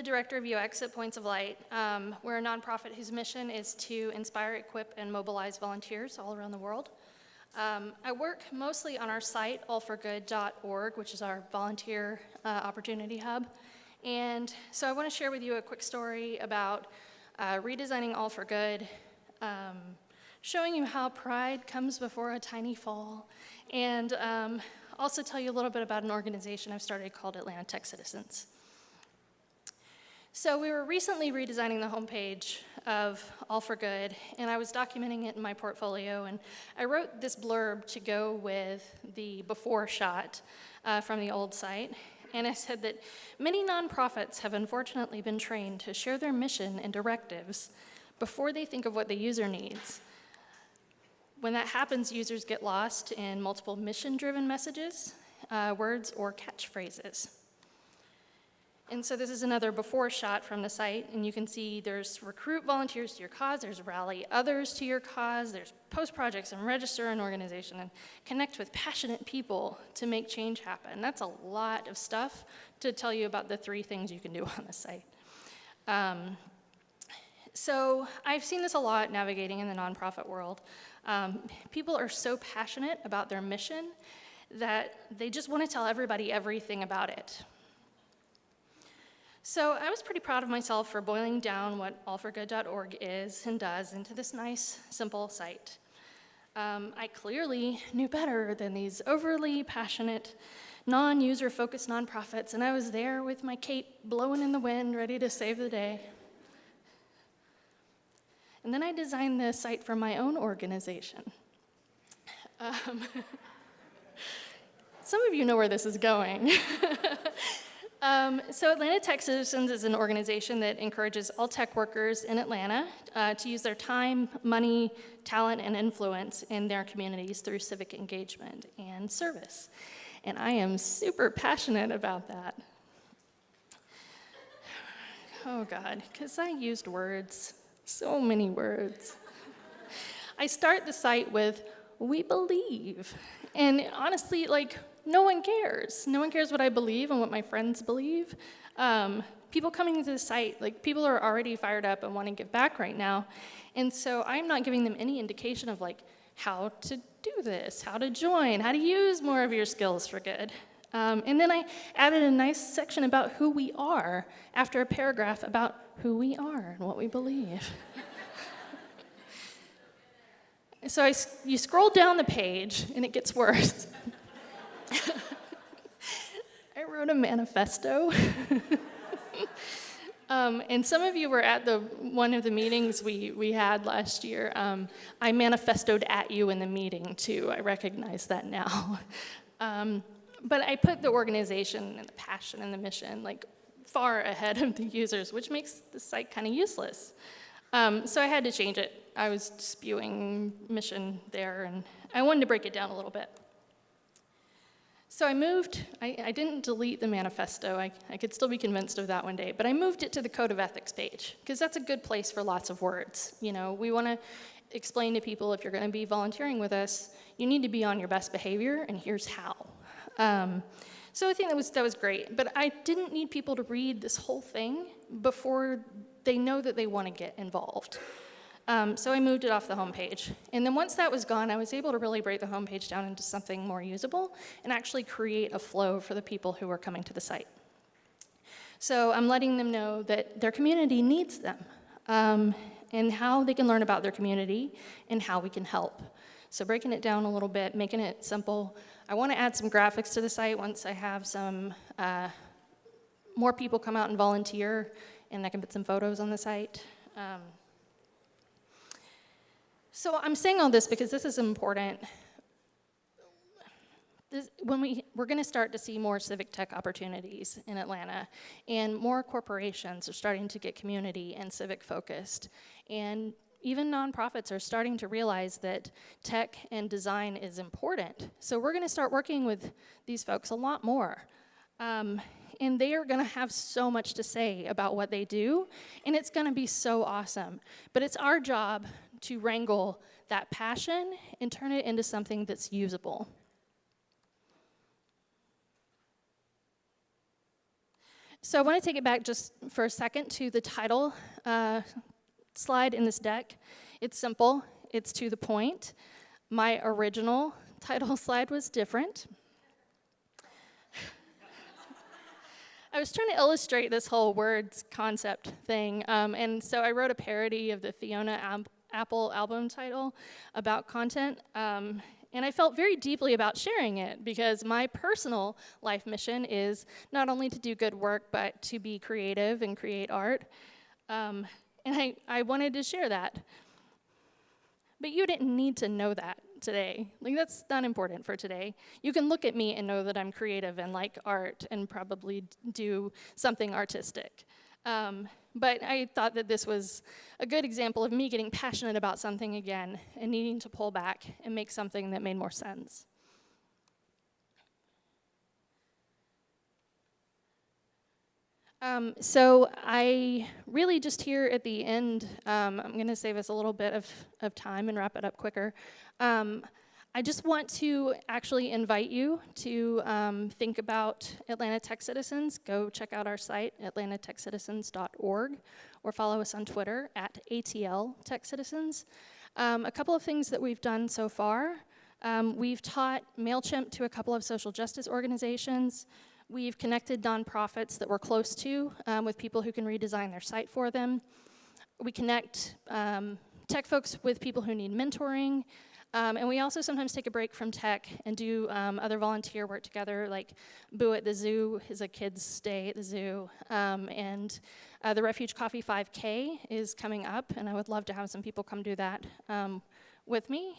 director of UX at Points of Light. We're a nonprofit whose mission is to inspire, equip, and mobilize volunteers all around the world. I work mostly on our site, allforgood.org, which is our volunteer opportunity hub. And so I want to share with you a quick story about redesigning All for Good, showing you how pride comes before a tiny fall, and also tell you a little bit about an organization I've started called Atlanta Tech Citizens. So we were recently redesigning the homepage of All for Good, and I was documenting it in my portfolio, and I wrote this blurb to go with the before shot from the old site. And I said that many nonprofits have unfortunately been trained to share their mission and directives before they think of what the user needs. When that happens, users get lost in multiple mission-driven messages, words, or catchphrases. And so this is another before shot from the site, and you can see there's recruit volunteers to your cause, there's rally others to your cause, there's post projects and register an organization and connect with passionate people to make change happen. That's a lot of stuff to tell you about the 3 things you can do on the site. So I've seen this a lot navigating in the nonprofit world. People are so passionate about their mission that they just want to tell everybody everything about it. So I was pretty proud of myself for boiling down what allforgood.org is and does into this nice, simple site. I clearly knew better than these overly passionate, non-user-focused nonprofits, and I was there with my cape blowing in the wind, ready to save the day. And then I designed this site for my own organization. Some of you know where this is going. So Atlanta Tech Citizens is an organization that encourages all tech workers in Atlanta to use their time, money, talent, and influence in their communities through civic engagement and service. And I am super passionate about that. Oh God, because I used words, so many words. I start the site with, "We believe." And honestly, like, no one cares. No one cares what I believe and what my friends believe. People coming to the site, like, people are already fired up and want to give back right now. And so I'm not giving them any indication of, like, how to do this, how to join, how to use more of your skills for good. And then I added a nice section about who we are after a paragraph about who we are and what we believe. So you scroll down the page, and it gets worse. I wrote a manifesto. And some of you were at one of the meetings we had last year. I manifestoed at you in the meeting, too. I recognize that now. But I put the organization and the passion and the mission, like, far ahead of the users, which makes the site kind of useless. So I had to change it. I was spewing mission there, and I wanted to break it down a little bit. So I moved, I didn't delete the manifesto. I could still be convinced of that one day, but I moved it to the Code of Ethics page, because that's a good place for lots of words. You know, we want to explain to people, if you're going to be volunteering with us, you need to be on your best behavior, and here's how. So I think that was great, but I didn't need people to read this whole thing before they know that they want to get involved. So I moved it off the homepage. And then once that was gone, I was able to really break the homepage down into something more usable and actually create a flow for the people who are coming to the site. So I'm letting them know that their community needs them, and how they can learn about their community and how we can help. So breaking it down a little bit, making it simple. I want to add some graphics to the site once I have some more people come out and volunteer, and I can put some photos on the site. So I'm saying all this because this is important. We're going to start to see more civic tech opportunities in Atlanta, and more corporations are starting to get community and civic focused, and even nonprofits are starting to realize that tech and design is important. So we're going to start working with these folks a lot more. And they are going to have so much to say about what they do, and it's going to be so awesome. But it's our job to wrangle that passion and turn it into something that's usable. So I want to take it back just for a second to the title slide in this deck. It's simple, it's to the point. My original title slide was different. I was trying to illustrate this whole words concept thing, and so I wrote a parody of the Fiona Apple album title about content, and I felt very deeply about sharing it because my personal life mission is not only to do good work, but to be creative and create art, and I wanted to share that. But you didn't need to know that today. Like, that's not important for today. You can look at me and know that I'm creative and like art and probably do something artistic. But I thought that this was a good example of me getting passionate about something again and needing to pull back and make something that made more sense. So I really just here at the end, I'm going to save us a little bit of time and wrap it up quicker. I just want to actually invite you to think about Atlanta Tech Citizens. Go check out our site, atlantatechcitizens.org, or follow us on Twitter at ATL Tech Citizens. A couple of things that we've done so far. We've taught MailChimp to a couple of social justice organizations. We've connected nonprofits that we're close to with people who can redesign their site for them. We connect tech folks with people who need mentoring. And we also sometimes take a break from tech and do other volunteer work together, like Boo at the Zoo is a kids' day at the zoo. And the Refuge Coffee 5K is coming up, and I would love to have some people come do that with me.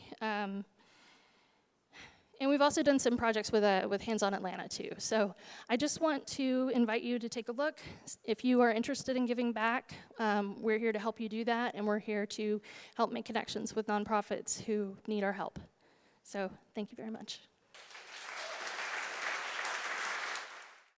And we've also done some projects with Hands On Atlanta too. So I just want to invite you to take a look. If you are interested in giving back, we're here to help you do that, and we're here to help make connections with nonprofits who need our help. So thank you very much.